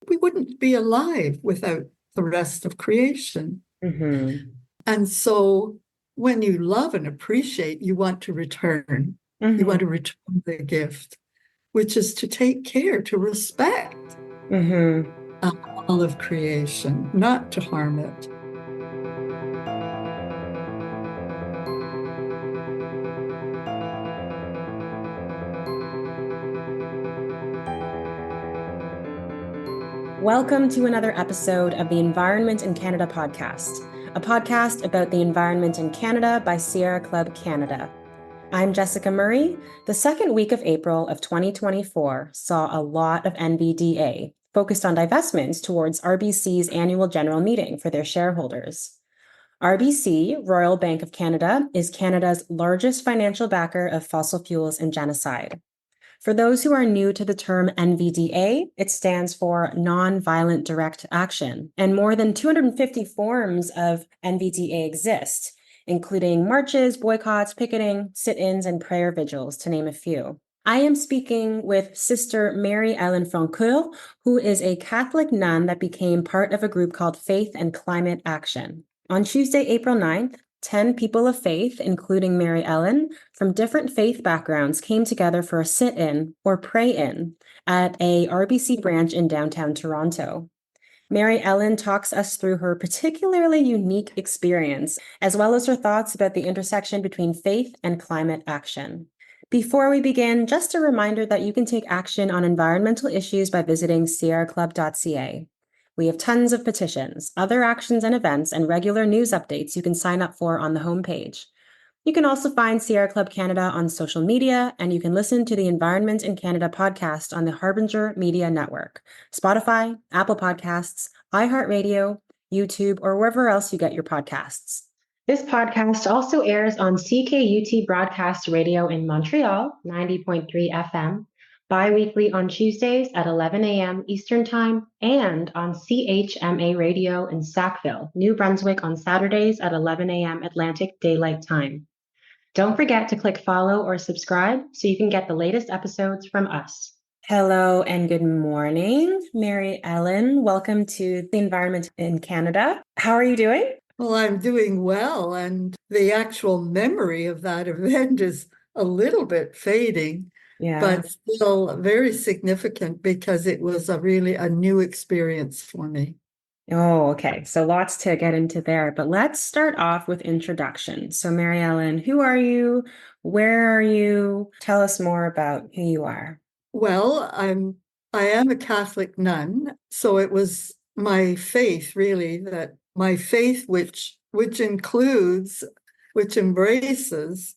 we wouldn't be alive without the rest of creation. Mm-hmm. And so when you love and appreciate, you want to return. You want Mm-hmm. to return the gift, which is to take care, to respect Mm-hmm. all of creation, not to harm it. Welcome to another episode of the Environment in Canada podcast, a podcast about the environment in Canada by Sierra Club Canada. I'm Jessica Murray. The second week of April of 2024 saw a lot of NBDA focused on divestments towards RBC's annual general meeting for their shareholders. RBC, Royal Bank of Canada, is Canada's largest financial backer of fossil fuels and genocide. For those who are new to the term NVDA, it stands for Nonviolent Direct Action, and more than 250 forms of NVDA exist, including marches, boycotts, picketing, sit-ins, and prayer vigils, to name a few. I am speaking with Sister Mary-Ellen Francoeur, who is a Catholic nun that became part of a group called Faith and Climate Action. On Tuesday, April 9th, 10 people of faith, including Mary-Ellen, from different faith backgrounds came together for a sit-in or pray-in at a RBC branch in downtown Toronto. Mary-Ellen talks us through her particularly unique experience, as well as her thoughts about the intersection between faith and climate action. Before we begin, just a reminder that you can take action on environmental issues by visiting sierraclub.ca. We have tons of petitions, other actions and events, and regular news updates you can sign up for on the homepage. You can also find Sierra Club Canada on social media, and you can listen to the Environment in Canada podcast on the Harbinger Media Network, Spotify, Apple Podcasts, iHeartRadio, YouTube, or wherever else you get your podcasts. This podcast also airs on CKUT Broadcast Radio in Montreal, 90.3 FM, bi-weekly on Tuesdays at 11 a.m. Eastern Time, and on CHMA Radio in Sackville, New Brunswick on Saturdays at 11 a.m. Atlantic Daylight Time. Don't forget to click follow or subscribe so you can get the latest episodes from us. Hello and good morning, Mary-Ellen. Welcome to the Environment in Canada. How are you doing? Well, I'm doing well, and the actual memory of that event is a little bit fading, Yeah. but still very significant because it was really a new experience for me. Oh, okay. So lots to get into there, but let's start off with introduction. So Mary-Ellen, who are you? Where are you? Tell us more about who you are. Well, I am a Catholic nun, so it was my faith really that my faith which includes which embraces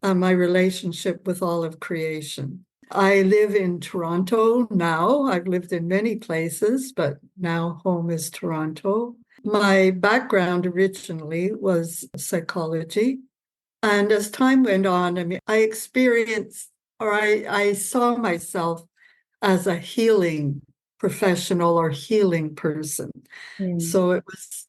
my relationship with all of creation. I live in Toronto now. I've lived in many places, but now home is Toronto. My background originally was psychology. And as time went on, I mean, I experienced or I saw myself as a healing professional or healing person. Mm. So it was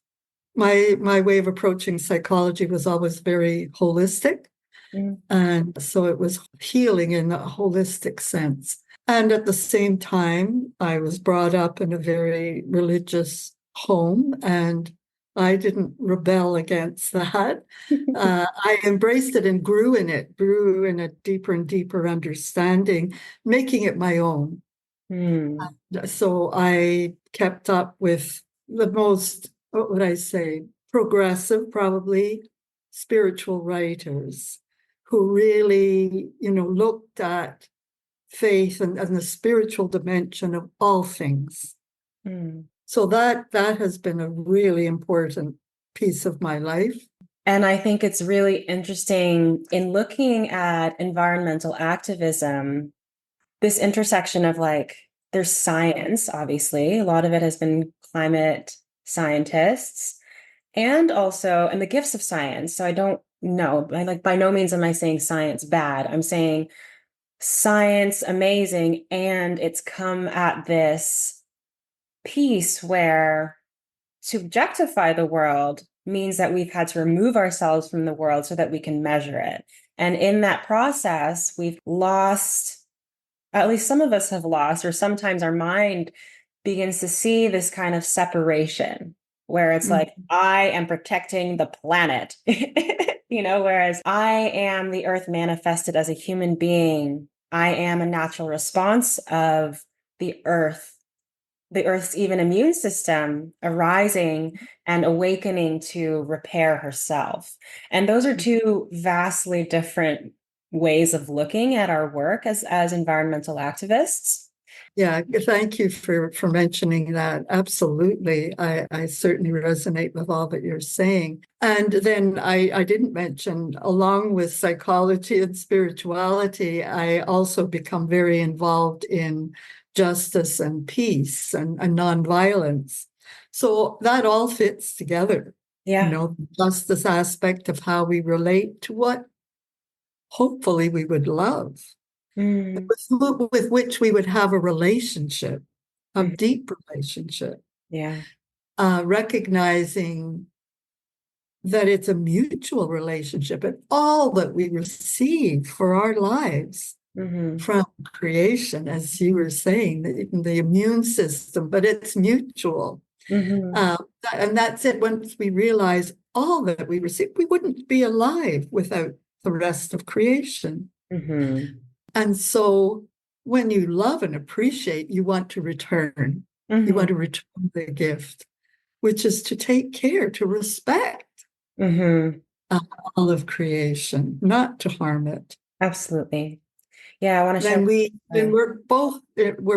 my way of approaching psychology was always very holistic. Mm. And so it was healing in a holistic sense. And at the same time, I was brought up in a very religious home, and I didn't rebel against that. I embraced it and grew in a deeper and deeper understanding, making it my own. Mm. So I kept up with the most, what would I say, progressive, probably spiritual writers who really, looked at faith and the spiritual dimension of all things. Mm. So that has been a really important piece of my life. And I think it's really interesting in looking at environmental activism, this intersection of there's science, obviously. A lot of it has been climate scientists and the gifts of science. So I don't know, by no means am I saying science bad. I'm saying science amazing. And it's come at this piece where to objectify the world means that we've had to remove ourselves from the world so that we can measure it. And in that process, we've lost, at least some of us have lost, or sometimes our mind begins to see this kind of separation where it's Mm. like, I am protecting the planet, whereas I am the earth manifested as a human being. I am a natural response of the earth's even immune system arising and awakening to repair herself. And those are two vastly different ways of looking at our work as environmental activists. Yeah, thank you for mentioning that. Absolutely. I certainly resonate with all that you're saying. And then I didn't mention, along with psychology and spirituality, I also become very involved in justice and peace and nonviolence. So that all fits together. Yeah. The justice aspect of how we relate to what hopefully we would love. Mm. With which we would have a relationship, a Mm. deep relationship, Yeah. recognizing that it's a mutual relationship and all that we receive for our lives Mm-hmm. from creation, as you were saying, the immune system, but it's mutual. Mm-hmm. And that's it. Once we realize all that we receive, we wouldn't be alive without the rest of creation. Mm-hmm. And so when you love and appreciate, you want to return. You want to return the gift, which is to take care, to respect Mm-hmm. all of creation, not to harm it. Absolutely. Yeah, I want to share. Then we're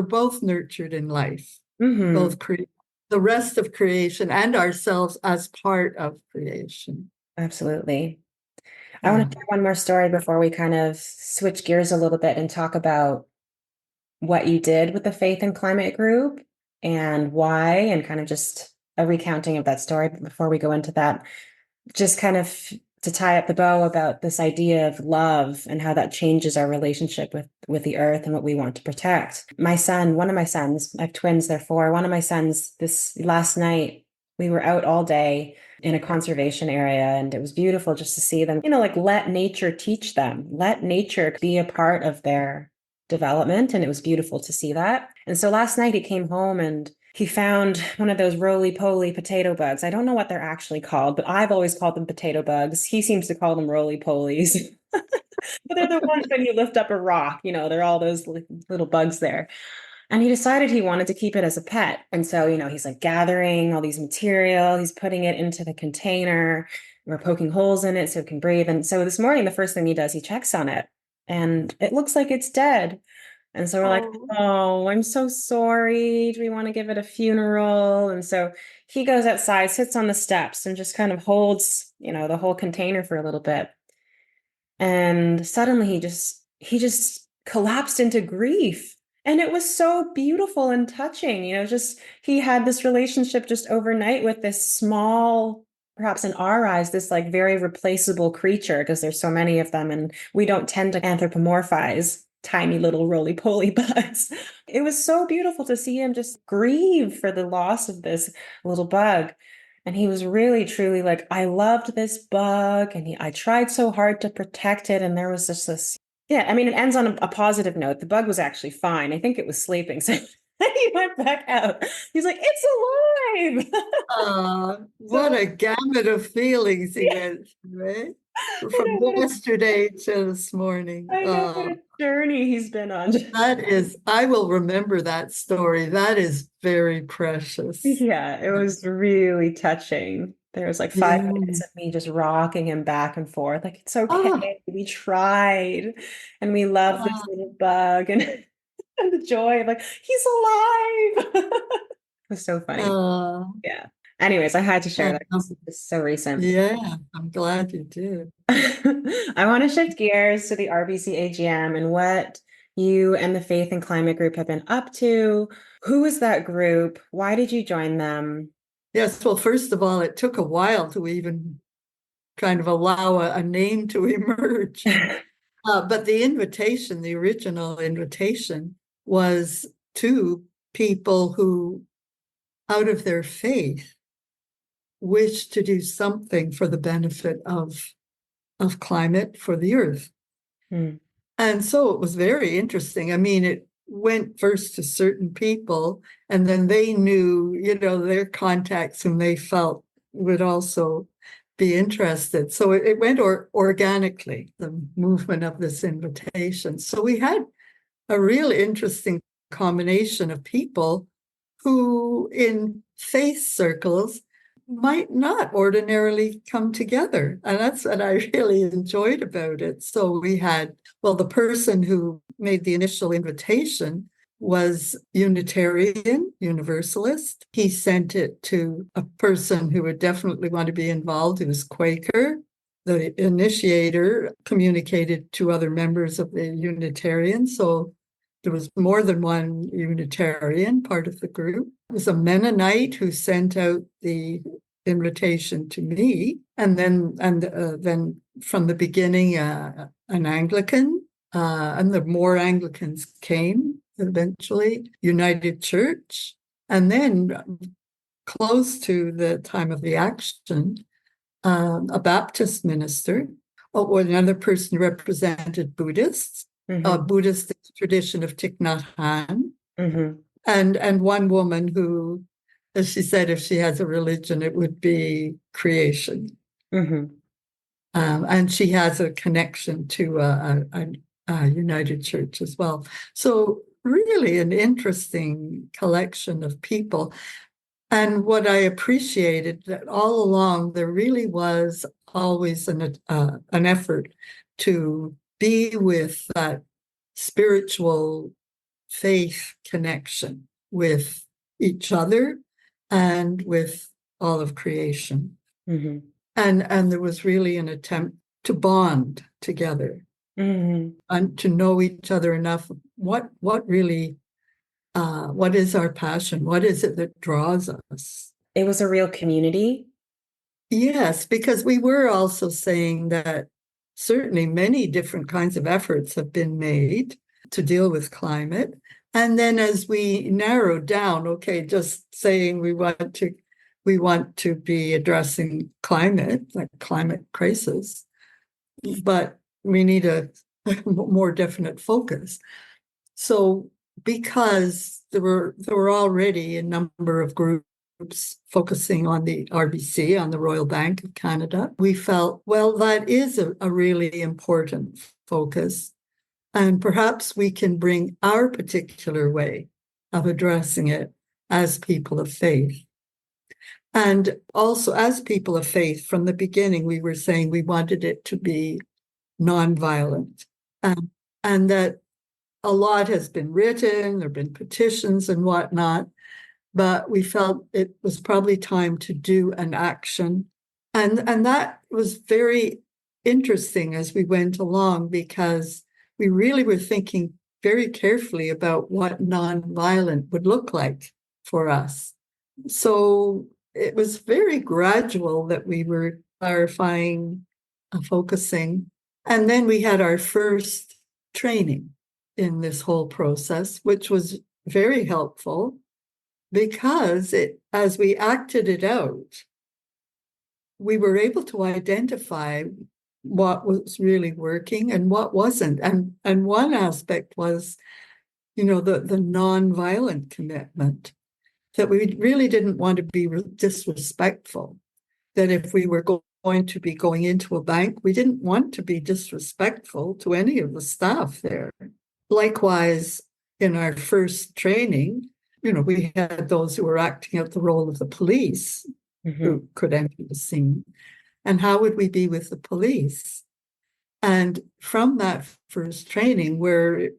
both nurtured in life, Mm-hmm. both the rest of creation and ourselves as part of creation. Absolutely. I Yeah. want to share one more story before we kind of switch gears a little bit and talk about what you did with the Faith and Climate group and why, and kind of just a recounting of that story. But before we go into that, just kind of to tie up the bow about this idea of love and how that changes our relationship with the earth and what we want to protect. One of my sons, I have twins, they're 4. One of my sons, this last night, we were out all day in a conservation area, and it was beautiful just to see them, like let nature teach them, let nature be a part of their development. And it was beautiful to see that. And so last night he came home and he found one of those roly-poly potato bugs. I don't know what they're actually called, but I've always called them potato bugs. He seems to call them roly-polies. But they're the ones when you lift up a rock, they're all those little bugs there. And he decided he wanted to keep it as a pet. And so, he's like gathering all these material, he's putting it into the container. We're poking holes in it so it can breathe. And so this morning, the first thing he does, he checks on it and it looks like it's dead. And so we're like, oh, I'm so sorry. Do we want to give it a funeral? And so he goes outside, sits on the steps, and just kind of holds, the whole container for a little bit. And suddenly he just collapsed into grief. And it was so beautiful and touching, just he had this relationship just overnight with this small, perhaps in our eyes, this like very replaceable creature, because there's so many of them and we don't tend to anthropomorphize tiny little roly-poly bugs. It was so beautiful to see him just grieve for the loss of this little bug. And he was really, truly like, I loved this bug and I tried so hard to protect it. And there was just this, yeah, I mean, it ends on a positive note. The bug was actually fine. I think it was sleeping. So he went back out. He's like, it's alive. What a gamut of feelings he went through, eh? From yesterday to this morning. I know what a journey he's been on. I will remember that story. That is very precious. Yeah, it was really touching. There was like 5 minutes of me just rocking him back and forth. Like, it's okay. We tried and we love this little bug and, and the joy of like, he's alive. It was so funny. Yeah. Anyways, I had to share that. It's so recent. Yeah, I'm glad you did. I want to shift gears to the RBC AGM and what you and the Faith and Climate group have been up to. Who is that group? Why did you join them? Yes, well, first of all, it took a while to even kind of allow a name to emerge. But the original invitation, was to people who, out of their faith, wish to do something for the benefit of climate for the earth. And so it was very interesting. I mean, went first to certain people, and then they knew, their contacts whom they felt would also be interested. So it went organically, the movement of this invitation. So we had a real interesting combination of people who in faith circles might not ordinarily come together. And that's what I really enjoyed about it. So we had, the person who made the initial invitation was Unitarian, Universalist. He sent it to a person who would definitely want to be involved, who was Quaker. The initiator communicated to other members of the Unitarian. So there was more than one Unitarian part of the group. It was a Mennonite who sent out the invitation to me, and then from the beginning, an Anglican, and the more Anglicans came eventually, United Church, and then close to the time of the action, a Baptist minister, or another person who represented Buddhists. A Buddhist tradition of Thich Nhat Hanh, and one woman who, as she said, if she has a religion, it would be creation. And she has a connection to a United Church as well. So really an interesting collection of people. And what I appreciated that all along, there really was always an effort to be with that spiritual faith connection with each other and with all of creation. And there was really an attempt to bond together and to know each other enough. What really, what is our passion? What is it that draws us? It was a real community. Yes, because we were also saying that certainly many different kinds of efforts have been made to deal with climate. And then as we narrowed down, okay, just saying we want to be addressing climate, like climate crisis, but we need a more definite focus. So because there were already a number of groups focusing on the RBC, on the Royal Bank of Canada, we felt, that is a really important focus. And perhaps we can bring our particular way of addressing it as people of faith. And also, as people of faith, from the beginning, we were saying we wanted it to be nonviolent, and that a lot has been written, there have been petitions and whatnot, but we felt it was probably time to do an action. And that was very interesting as we went along, because we really were thinking very carefully about what nonviolent would look like for us. So it was very gradual that we were clarifying, focusing. And then we had our first training in this whole process, which was very helpful, because as we acted it out, we were able to identify what was really working and what wasn't. And one aspect was, the nonviolent commitment, that we really didn't want to be disrespectful, that if we were going to be going into a bank, we didn't want to be disrespectful to any of the staff there. Likewise, in our first training, we had those who were acting out the role of the police who could enter the scene. And how would we be with the police? And from that first training, where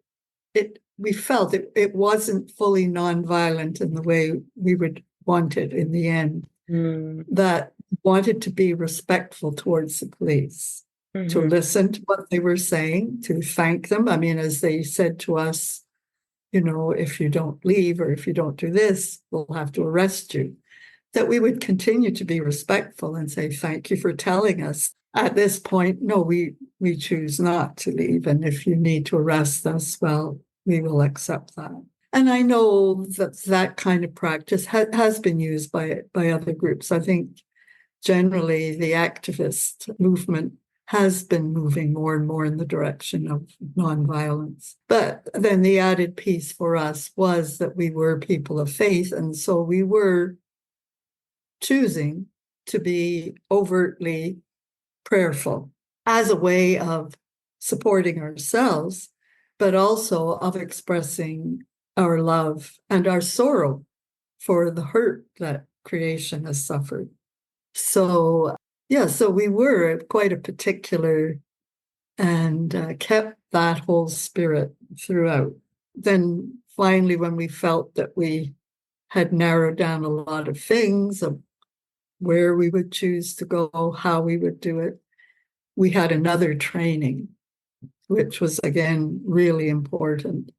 we felt it wasn't fully nonviolent in the way we would want it in the end, that wanted to be respectful towards the police, to listen to what they were saying, to thank them. I mean, as they said to us, if you don't leave or if you don't do this, we'll have to arrest you. That we would continue to be respectful and say, thank you for telling us. At this point, no, we choose not to leave. And if you need to arrest us, well, we will accept that. And I know that kind of practice has been used by other groups. I think generally the activist movement has been moving more and more in the direction of nonviolence. But then the added piece for us was that we were people of faith, and so we were choosing to be overtly prayerful as a way of supporting ourselves, but also of expressing our love and our sorrow for the hurt that creation has suffered. So, yeah, so we were quite a particular and kept that whole spirit throughout. Then finally, when we felt that we had narrowed down a lot of things of where we would choose to go, how we would do it, we had another training, which was, again, really important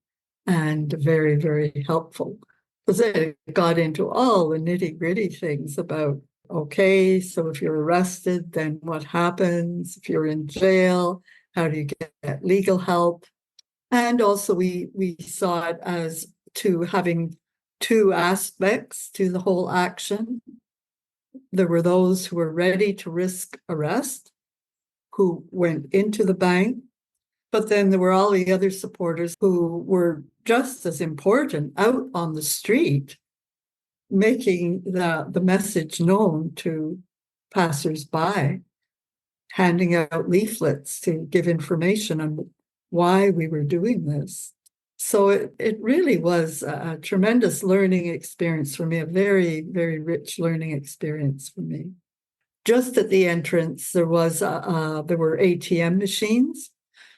and very, very helpful. Because it got into all the nitty-gritty things about, okay, so if you're arrested, then what happens? If you're in jail, how do you get legal help? And also we saw it as to having two aspects to the whole action. There were those who were ready to risk arrest, who went into the bank, but then there were all the other supporters who were just as important out on the street, making the message known to passersby, handing out leaflets to give information on why we were doing this. So it really was a tremendous learning experience for me, a very, very rich learning experience for me. Just at the entrance, there were ATM machines.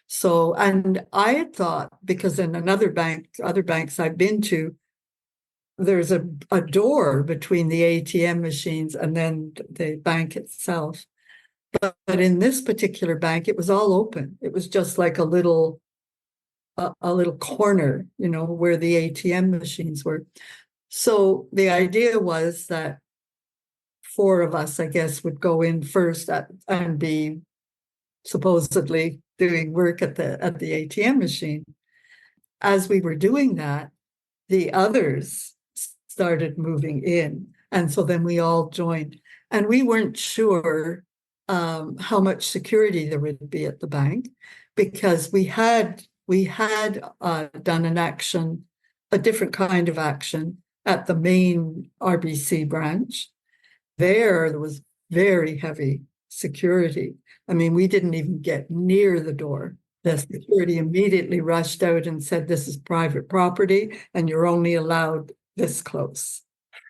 So, and I had thought, because in other banks I've been to, there's a door between the ATM machines and then the bank itself. But in this particular bank, it was all open. It was just like a little corner, where the ATM machines were. So the idea was that four of us, I guess, would go in first and be supposedly doing work at the ATM machine. As we were doing that, the others started moving in. And so then we all joined. And we weren't sure how much security there would be at the bank, because we had done an action, a different kind of action at the main RBC branch. There was very heavy security. I mean, we didn't even get near the door. The security immediately rushed out and said, "This is private property and you're only allowed this close."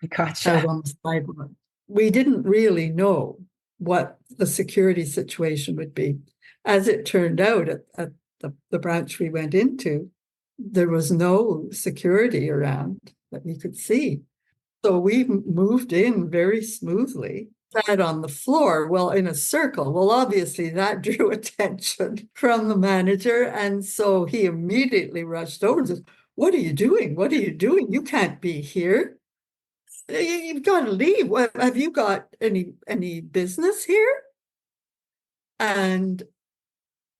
Gotcha. Out on the sidewalk. We didn't really know what the security situation would be. As it turned out, at the branch we went into, there was no security around that we could see. So we moved in very smoothly, sat on the floor, well, in a circle. Well, obviously that drew attention from the manager. And so he immediately rushed over and said, "What are you doing? What are you doing? You can't be here. You've got to leave. Have you got any business here?" And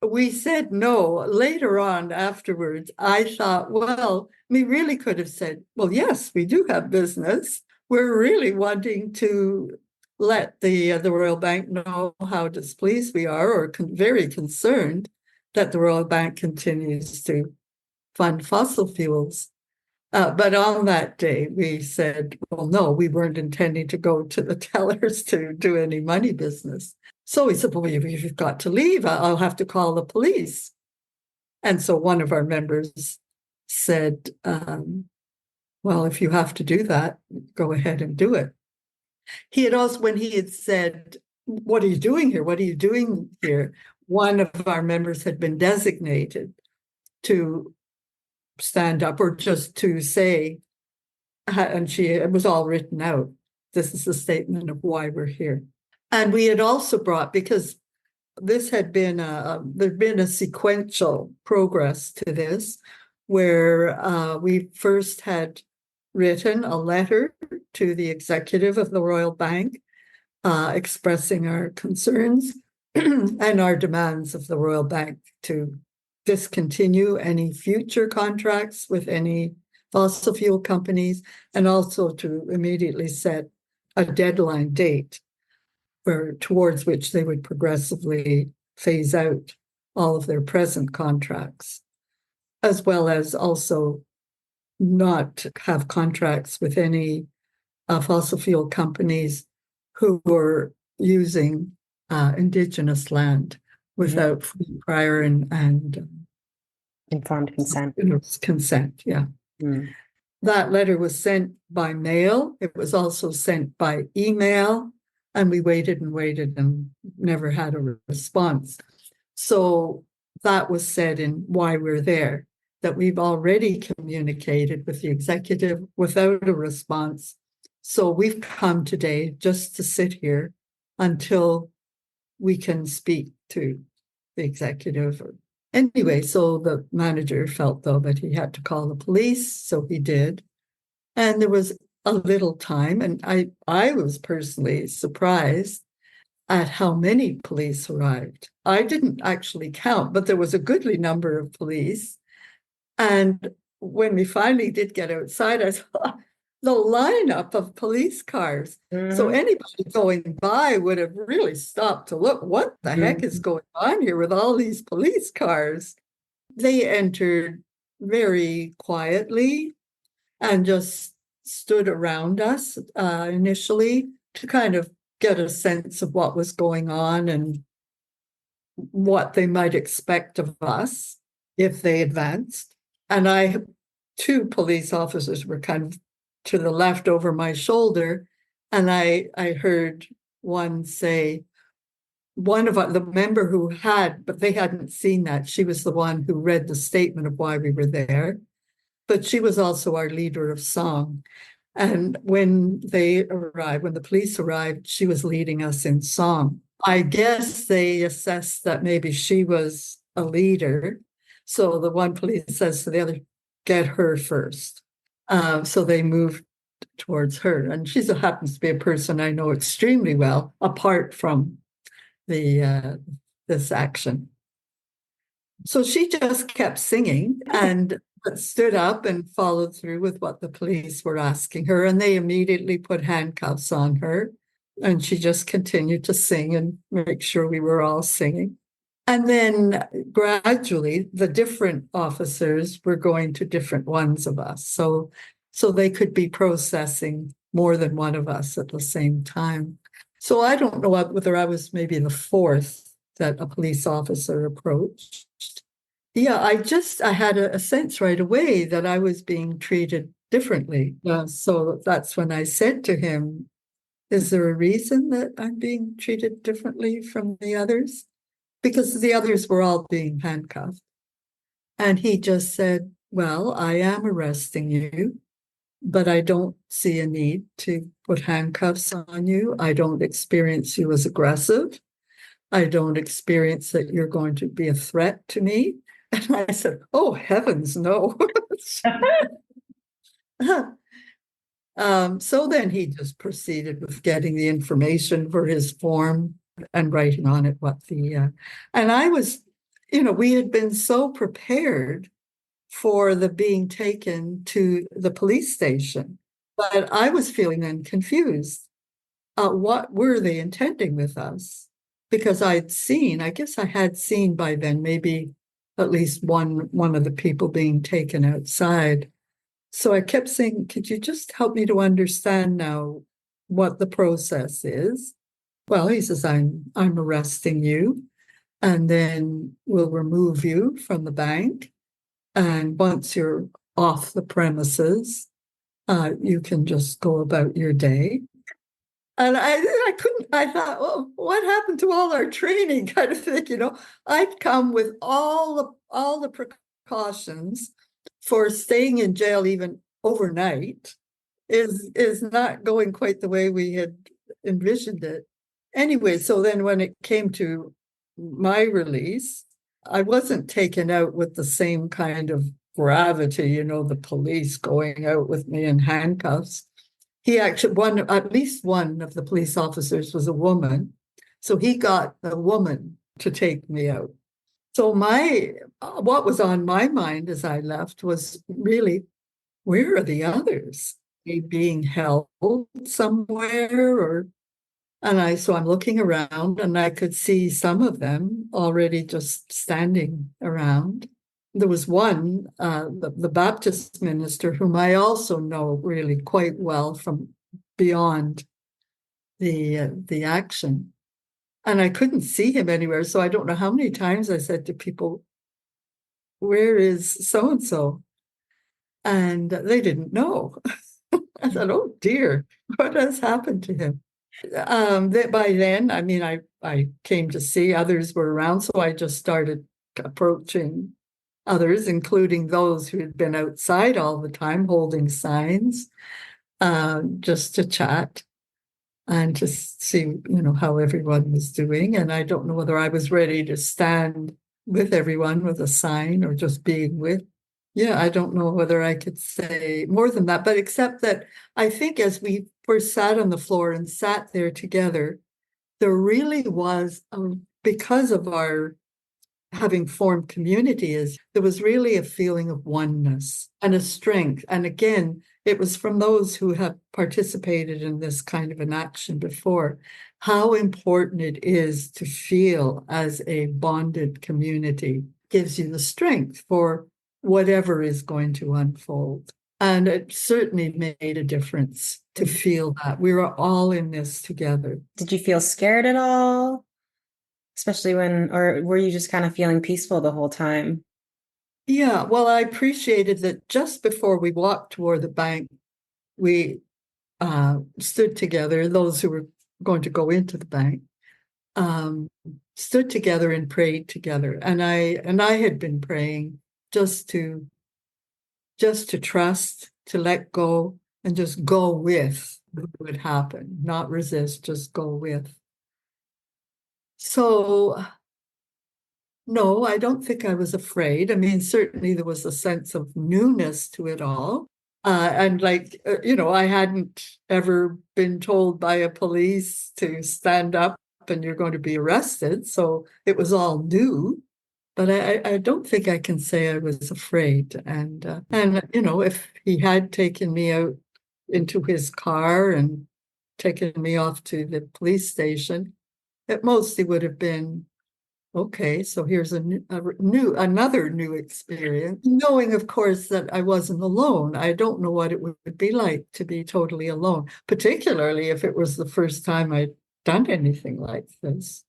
we said no. Later on, afterwards, I thought, well, we really could have said, "Well, yes, we do have business. We're really wanting to let the Royal Bank know how displeased we are, or very concerned that the Royal Bank continues to fund fossil fuels." But on that day, we said, well, no, we weren't intending to go to the tellers to do any money business. So we said, well, you've got to leave. I'll have to call the police. And so one of our members said, well, if you have to do that, go ahead and do it. He had also, when he had said, "What are you doing here? What are you doing here?" One of our members had been designated to stand up, or just to say, and it was all written out, "This is a statement of why we're here." And we had also brought, because this had been there'd been a sequential progress to this, where we first had written a letter to the executive of the Royal Bank, expressing our concerns and our demands of the Royal Bank to discontinue any future contracts with any fossil fuel companies, and also to immediately set a deadline date towards which they would progressively phase out all of their present contracts, as well as also not have contracts with any fossil fuel companies who were using Indigenous land without prior and informed consent. Consent. Yeah. That letter was sent by mail. It was also sent by email, and we waited and never had a response. So that was said in Why We're There, that we've already communicated with the executive without a response. So we've come today just to sit here until we can speak to the executive. Anyway, so the manager felt, though, that he had to call the police, so he did. And there was a little time, and I was personally surprised at how many police arrived. I didn't actually count, but there was a goodly number of police. And when we finally did get outside, I saw the lineup of police cars. So anybody going by would have really stopped to look, what the heck is going on here with all these police cars? They entered very quietly and just stood around us initially to kind of get a sense of what was going on and what they might expect of us if they advanced. And two police officers were kind of to the left over my shoulder, and I heard one say, one of the member who had, but they hadn't seen that. She was the one who read the statement of why we were there, but she was also our leader of song. And when the police arrived, she was leading us in song. I guess they assessed that maybe she was a leader. So the one police says to the other, get her first. So they moved towards her. And she happens to be a person I know extremely well, apart from this action. So she just kept singing and stood up and followed through with what the police were asking her. And they immediately put handcuffs on her. And she just continued to sing and make sure we were all singing. And then gradually, the different officers were going to different ones of us. So they could be processing more than one of us at the same time. So I don't know whether I was maybe the fourth that a police officer approached. Yeah, I had a sense right away that I was being treated differently. So that's when I said to him, is there a reason that I'm being treated differently from the others? Because the others were all being handcuffed. And he just said, well, I am arresting you, but I don't see a need to put handcuffs on you. I don't experience you as aggressive. I don't experience that you're going to be a threat to me. And I said, oh, heavens, no. So then he just proceeded with getting the information for his form and writing on it and I was, we had been so prepared for the being taken to the police station, but I was feeling then confused. What were they intending with us? Because I guess I had seen by then maybe at least one of the people being taken outside. So I kept saying, could you just help me to understand now what the process is? Well, he says, I'm arresting you, and then we'll remove you from the bank. And once you're off the premises, you can just go about your day. And I thought, well, what happened to all our training kind of thing? I'd come with all the precautions for staying in jail even overnight is not going quite the way we had envisioned it. Anyway, so then when it came to my release, I wasn't taken out with the same kind of gravity, the police going out with me in handcuffs. He actually, at least one of the police officers was a woman. So he got the woman to take me out. So what was on my mind as I left was really, where are the others? Are they being held somewhere? So I'm looking around and I could see some of them already just standing around. There was one, the Baptist minister, whom I also know really quite well from beyond the action. And I couldn't see him anywhere. So I don't know how many times I said to people, "Where is so-and-so?" And they didn't know. I thought, oh dear, what has happened to him? That by then, I mean, I came to see others were around, so I just started approaching others, including those who had been outside all the time holding signs, just to chat and to see, how everyone was doing. And I don't know whether I was ready to stand with everyone with a sign or just being with. Yeah, I don't know whether I could say more than that, but except that I think as we first sat on the floor and sat there together, there really was, because of our having formed community, there was really a feeling of oneness and a strength. And again, it was from those who have participated in this kind of an action before, how important it is to feel as a bonded community. Gives you the strength for whatever is going to unfold. And it certainly made a difference to feel that we were all in this together. Did you feel scared at all? Especially or were you just kind of feeling peaceful the whole time? Yeah, well, I appreciated that just before we walked toward the bank, we stood together, those who were going to go into the bank, stood together and prayed together. And I had been praying just to trust, to let go, and just go with what would happen, not resist, just go with. So, no, I don't think I was afraid. I mean, certainly there was a sense of newness to it all. And I hadn't ever been told by a police to stand up and you're going to be arrested. So it was all new. But I don't think I can say I was afraid. And if he had taken me out into his car and taken me off to the police station, it mostly would have been, okay, so here's another new experience. Knowing, of course, that I wasn't alone. I don't know what it would be like to be totally alone, particularly if it was the first time I'd done anything like this.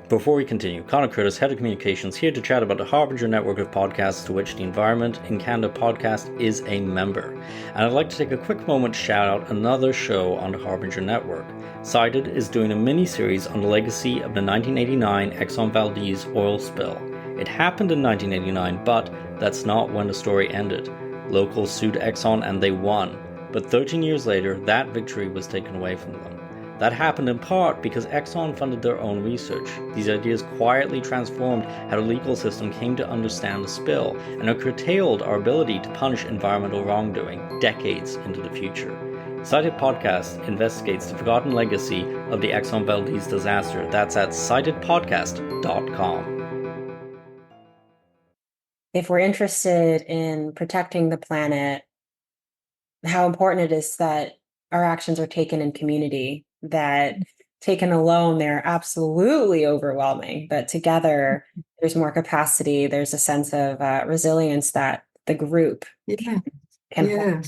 Before we continue, Conor Curtis, Head of Communications, here to chat about the Harbinger network of podcasts to which the Environment in Canada podcast is a member. And I'd like to take a quick moment to shout out another show on the Harbinger network. Cited is doing a mini-series on the legacy of the 1989 Exxon Valdez oil spill. It happened in 1989, but that's not when the story ended. Locals sued Exxon and they won. But 13 years later, that victory was taken away from them. That happened in part because Exxon funded their own research. These ideas quietly transformed how the legal system came to understand the spill and have curtailed our ability to punish environmental wrongdoing decades into the future. Cited Podcast investigates the forgotten legacy of the Exxon Valdez disaster. That's at citedpodcast.com. If we're interested in protecting the planet, how important it is that our actions are taken in community, that taken alone, they're absolutely overwhelming, but together there's more capacity. There's a sense of resilience that the group can hold.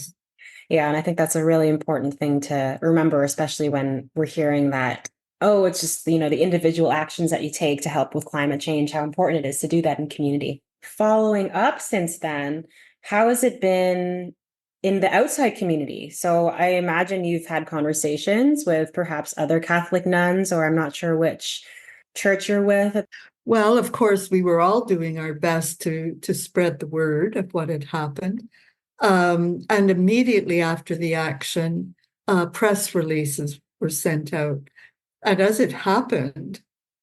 Yeah, and I think that's a really important thing to remember, especially when we're hearing that, oh, it's just, the individual actions that you take to help with climate change, how important it is to do that in community. Following up since then, how has it been in the outside community? So I imagine you've had conversations with perhaps other Catholic nuns, or I'm not sure which church you're with. Well, of course, we were all doing our best to spread the word of what had happened. And immediately after the action, press releases were sent out. And as it happened,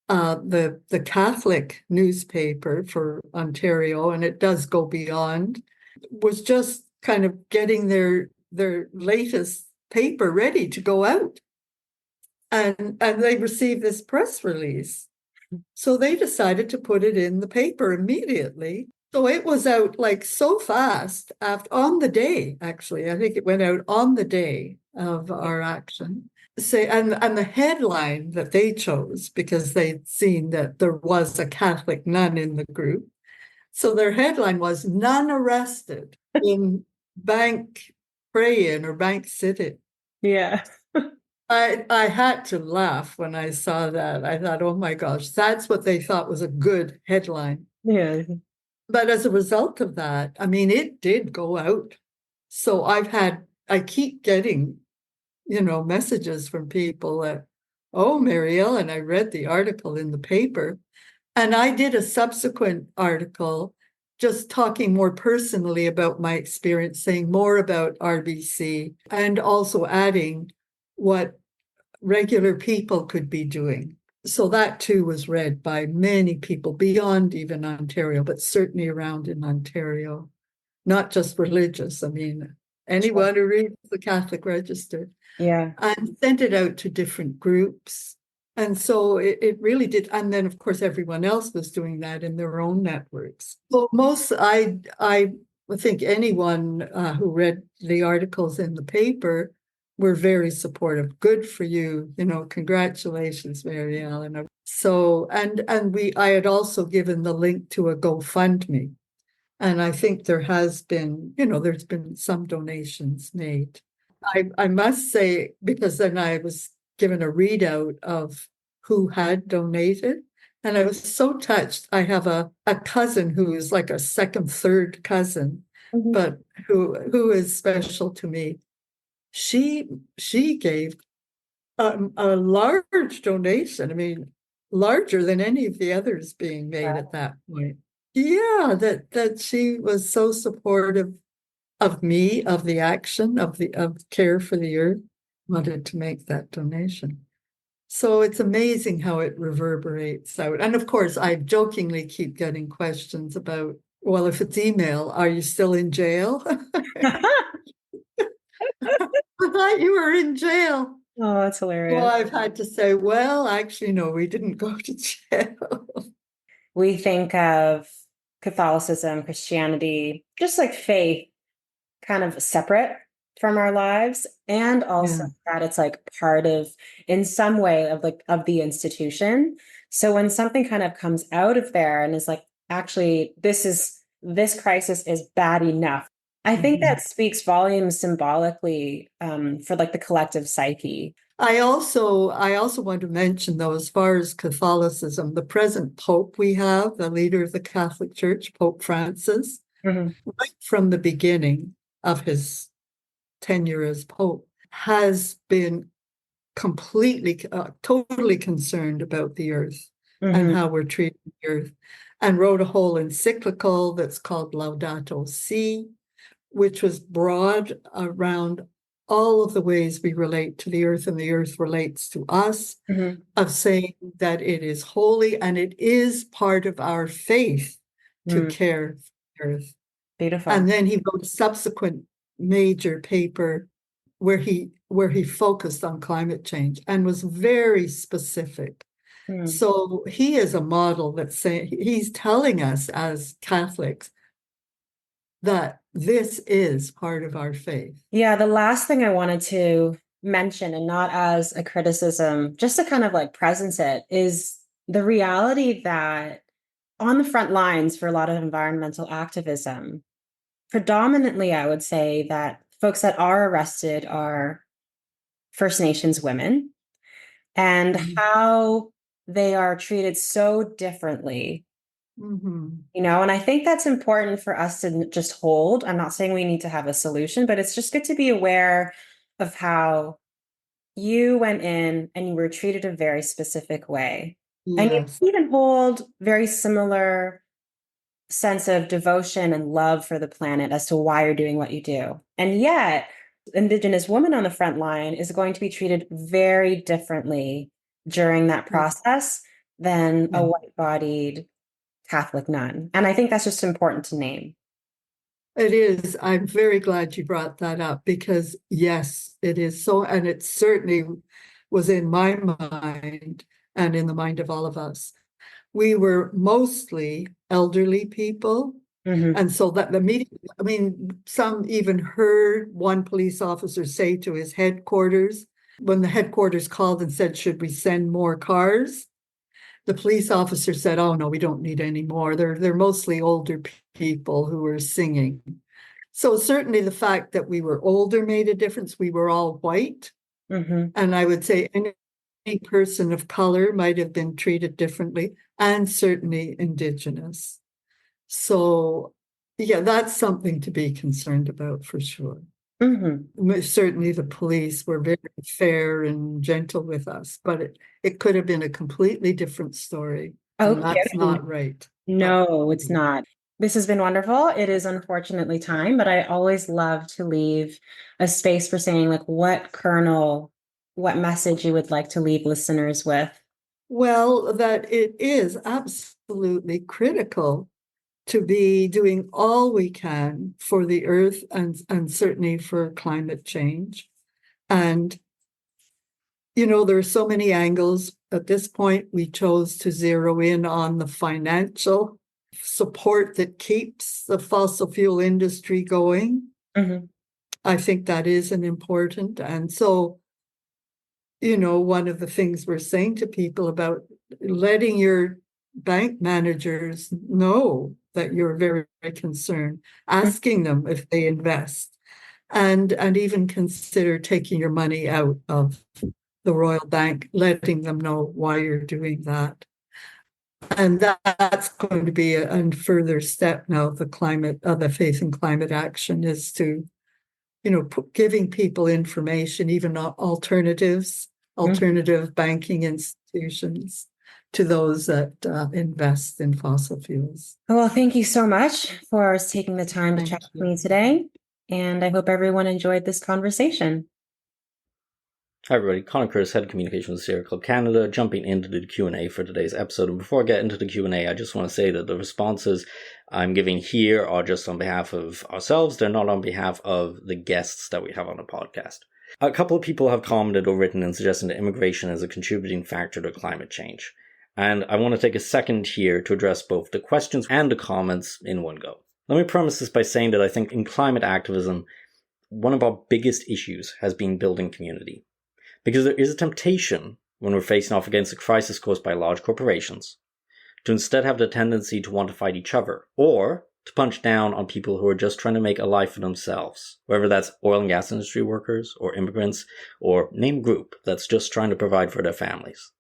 the Catholic newspaper for Ontario, and it does go beyond, was just kind of getting their latest paper ready to go out. And they received this press release. So they decided to put it in the paper immediately. So it was out like so fast on the day, actually. I think it went out on the day of our action. And the headline that they chose, because they'd seen that there was a Catholic nun in the group. So their headline was "Nun Arrested in Bank Pray-In or Bank Sit-In." Yeah. I had to laugh when I saw that. I thought, oh my gosh, that's what they thought was a good headline. Yeah. But as a result of that, I mean, it did go out. So I keep getting, messages from people that, oh, Mary-Ellen, I read the article in the paper. And I did a subsequent article just talking more personally about my experience, saying more about RBC, and also adding what regular people could be doing. So that too was read by many people beyond even Ontario, but certainly around in Ontario, not just religious. I mean, anyone who reads the Catholic Register. Yeah. And sent it out to different groups. And so it really did. And then, of course, everyone else was doing that in their own networks. So I think anyone who read the articles in the paper were very supportive. Good for you. Congratulations, Mary-Ellen. So, I had also given the link to a GoFundMe. And I think there has been, there's been some donations made. I must say, because then I was given a readout of who had donated, and I was so touched. I have a cousin who is like a second, third cousin, but who is special to me. She gave a large donation. I mean, larger than any of the others being made at that point. Yeah, that she was so supportive of me, of the action, of care for the earth, wanted to make that donation. So it's amazing how it reverberates out. And of course, I jokingly keep getting questions about, well, if it's email, are you still in jail? I thought you were in jail. Oh, that's hilarious. Well, I've had to say, well, actually, no, we didn't go to jail. We think of Catholicism, Christianity, just like faith, kind of separate from our lives, and also that it's like part of, in some way, of the institution. So when something kind of comes out of there and is like, actually, this crisis is bad enough, I think that speaks volumes symbolically for like the collective psyche. I also want to mention, though, as far as Catholicism, the present Pope we have, the leader of the Catholic Church, Pope Francis, right from the beginning of his tenure as Pope, has been completely, totally concerned about the earth and how we're treating the earth, and wrote a whole encyclical that's called Laudato Si, which was broad around all of the ways we relate to the earth and the earth relates to us, of saying that it is holy and it is part of our faith to care for the earth. Beautiful. And then he wrote a subsequent major paper where he focused on climate change and was very specific. So he is a model that's saying, he's telling us as Catholics that this is part of our faith. Yeah, the last thing I wanted to mention, and not as a criticism, just to kind of like presence it, is the reality that on the front lines for a lot of environmental activism, predominantly, I would say that folks that are arrested are First Nations women, and how they are treated so differently. And I think that's important for us to just hold. I'm not saying we need to have a solution, but it's just good to be aware of how you went in and you were treated a very specific way. And you even hold very similar sense of devotion and love for the planet as to why you're doing what you do. And yet, Indigenous woman on the front line is going to be treated very differently during that process than a white-bodied Catholic nun. And I think that's just important to name. It is. I'm very glad you brought that up, because yes, it is so, and it certainly was in my mind and in the mind of all of us. We were mostly elderly people And so that the media, I mean, some even heard one police officer say to his headquarters, when the headquarters called and said, should we send more cars? The police officer said, oh, no, we don't need any more. They're mostly older people who were singing. So certainly the fact that we were older made a difference. We were all white. And I would say any person of color might have been treated differently, and certainly Indigenous. So, yeah, that's something to be concerned about for sure. Certainly the police were very fair and gentle with us, but it could have been a completely different story. And that's not right. No, it's not. This has been wonderful. It is unfortunately time, but I always love to leave a space for saying, like, what message you would like to leave listeners with. Well, that it is absolutely critical to be doing all we can for the earth and certainly for climate change. And, there are so many angles. At this point, we chose to zero in on the financial support that keeps the fossil fuel industry going. I think that is an important. And so, one of the things we're saying to people about letting your bank managers know that you're very, very concerned, asking them if they invest, and even consider taking your money out of the Royal Bank, letting them know why you're doing that. And that's going to be a further step now of the faith in climate action is to, giving people information, even alternative banking institutions to those that invest in fossil fuels. Well, thank you so much for taking the time to chat with me today. And I hope everyone enjoyed this conversation. Hi everybody, Connor Curtis, Head of Communications with Sierra Club Canada, jumping into the Q&A for today's episode. And before I get into the Q&A, I just want to say that the responses I'm giving here are just on behalf of ourselves. They're not on behalf of the guests that we have on the podcast. A couple of people have commented or written and suggested that immigration is a contributing factor to climate change. And I want to take a second here to address both the questions and the comments in one go. Let me premise this by saying that I think in climate activism, one of our biggest issues has been building community. Because there is a temptation, when we're facing off against a crisis caused by large corporations, to instead have the tendency to want to fight each other, or to punch down on people who are just trying to make a life for themselves, whether that's oil and gas industry workers, or immigrants, or name group that's just trying to provide for their families.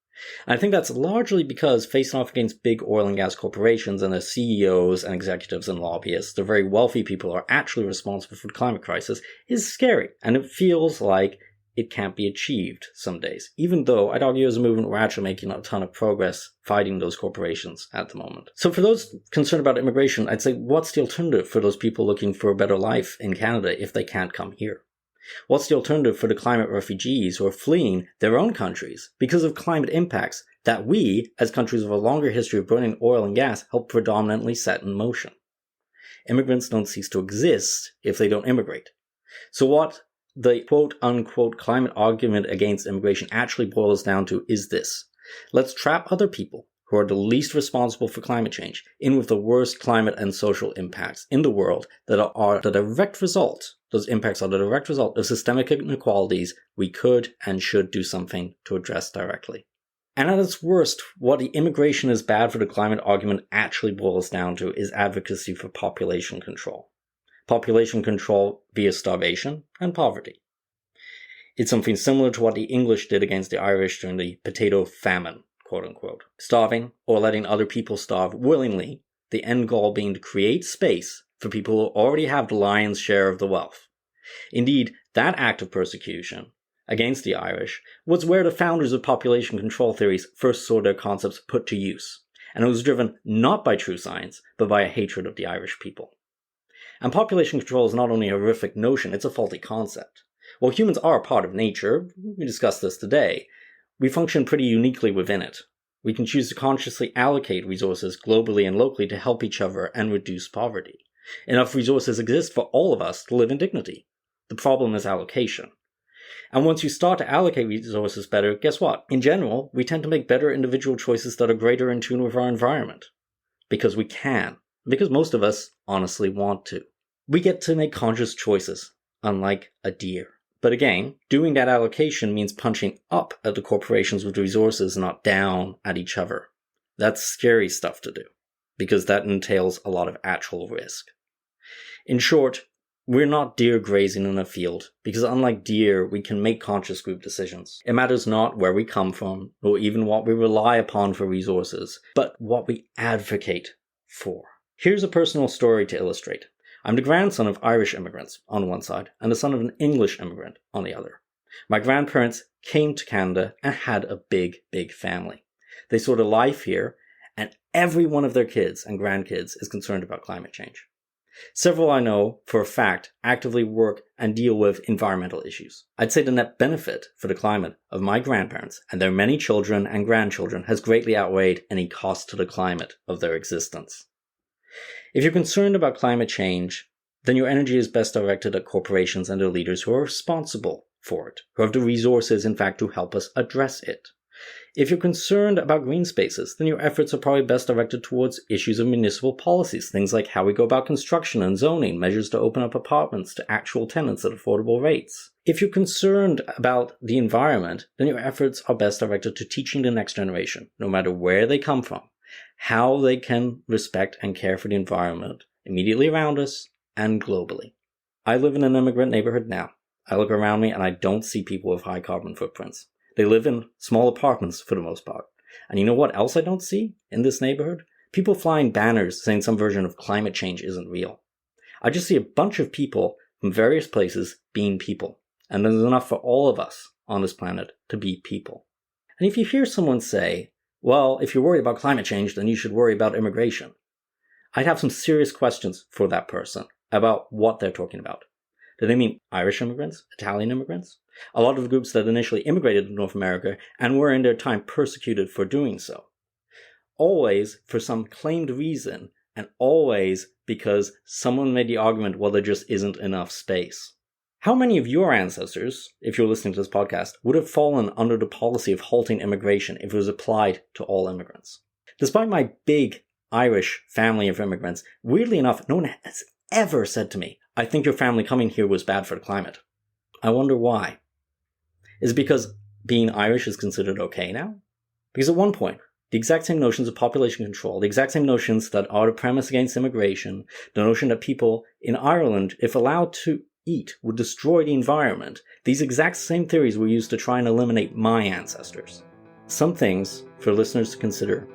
And I think that's largely because facing off against big oil and gas corporations and their CEOs and executives and lobbyists, the very wealthy people who are actually responsible for the climate crisis, is scary, and it feels like it can't be achieved some days, even though I'd argue as a movement we're actually making a ton of progress fighting those corporations at the moment. So for those concerned about immigration, I'd say, what's the alternative for those people looking for a better life in Canada if they can't come here? What's the alternative for the climate refugees who are fleeing their own countries because of climate impacts that we, as countries with a longer history of burning oil and gas, help predominantly set in motion? Immigrants don't cease to exist if they don't immigrate. So what the quote-unquote climate argument against immigration actually boils down to is this. Let's trap other people who are the least responsible for climate change in with the worst climate and social impacts in the world that are the direct result, those impacts are the direct result of systemic inequalities we could and should do something to address directly. And at its worst, what the immigration is bad for the climate argument actually boils down to is advocacy for population control. Population control via starvation and poverty. It's something similar to what the English did against the Irish during the potato famine, quote unquote. Starving or letting other people starve willingly, the end goal being to create space for people who already have the lion's share of the wealth. Indeed, that act of persecution against the Irish was where the founders of population control theories first saw their concepts put to use, and it was driven not by true science, but by a hatred of the Irish people. And population control is not only a horrific notion, it's a faulty concept. While humans are a part of nature, we discussed this today, we function pretty uniquely within it. We can choose to consciously allocate resources globally and locally to help each other and reduce poverty. Enough resources exist for all of us to live in dignity. The problem is allocation. And once you start to allocate resources better, guess what? In general, we tend to make better individual choices that are greater in tune with our environment. Because we can. because most of us honestly want to. We get to make conscious choices, unlike a deer. But again, doing that allocation means punching up at the corporations with resources, not down at each other. That's scary stuff to do, because that entails a lot of actual risk. In short, we're not deer grazing in a field, because unlike deer, we can make conscious group decisions. It matters not where we come from, or even what we rely upon for resources, but what we advocate for. Here's a personal story to illustrate. I'm the grandson of Irish immigrants on one side, and the son of an English immigrant on the other. My grandparents came to Canada and had a big, big family. They saw the life here, and every one of their kids and grandkids is concerned about climate change. Several I know, for a fact, actively work and deal with environmental issues. I'd say the net benefit for the climate of my grandparents and their many children and grandchildren has greatly outweighed any cost to the climate of their existence. If you're concerned about climate change, then your energy is best directed at corporations and their leaders who are responsible for it, who have the resources, in fact, to help us address it. If you're concerned about green spaces, then your efforts are probably best directed towards issues of municipal policies, things like how we go about construction and zoning, measures to open up apartments to actual tenants at affordable rates. If you're concerned about the environment, then your efforts are best directed to teaching the next generation, no matter where they come from, how they can respect and care for the environment immediately around us and globally. I live in an immigrant neighborhood now. I look around me and I don't see people with high carbon footprints. They live in small apartments for the most part. And you know what else I don't see in this neighborhood? People flying banners saying some version of climate change isn't real. I just see a bunch of people from various places being people. And there's enough for all of us on this planet to be people. And if you hear someone say, well, if you're worried about climate change, then you should worry about immigration, I'd have some serious questions for that person about what they're talking about. Do they mean Irish immigrants? Italian immigrants? A lot of the groups that initially immigrated to North America and were in their time persecuted for doing so. Always for some claimed reason, and always because someone made the argument, well, there just isn't enough space. How many of your ancestors, if you're listening to this podcast, would have fallen under the policy of halting immigration if it was applied to all immigrants? Despite my big Irish family of immigrants, weirdly enough, no one has ever said to me, I think your family coming here was bad for the climate. I wonder why. Is it because being Irish is considered okay now? Because at one point, the exact same notions of population control, the exact same notions that are the premise against immigration, the notion that people in Ireland, if allowed to eat, would destroy the environment, these exact same theories were used to try and eliminate my ancestors. Some things for listeners to consider,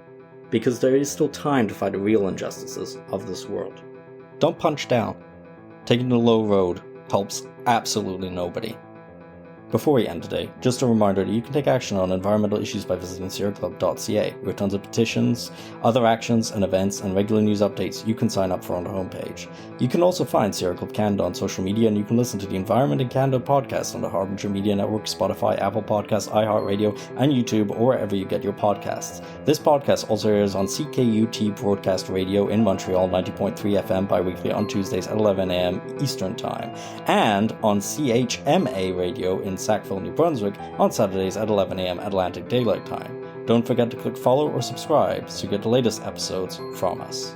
because there is still time to fight the real injustices of this world. Don't punch down. Taking the low road helps absolutely nobody. Before we end today, just a reminder that you can take action on environmental issues by visiting sierraclub.ca, where tons of petitions, other actions and events, and regular news updates you can sign up for on the homepage. You can also find Sierra Club Canada on social media, and you can listen to the Environment in Canada podcast on the Harbinger Media Network, Spotify, Apple Podcasts, iHeartRadio, and YouTube, or wherever you get your podcasts. This podcast also airs on CKUT Broadcast Radio in Montreal, 90.3 FM bi-weekly on Tuesdays at 11 a.m. Eastern Time, and on CHMA Radio in Sackville, New Brunswick on Saturdays at 11 a.m. Atlantic Daylight Time. Don't forget to click follow or subscribe so you get the latest episodes from us.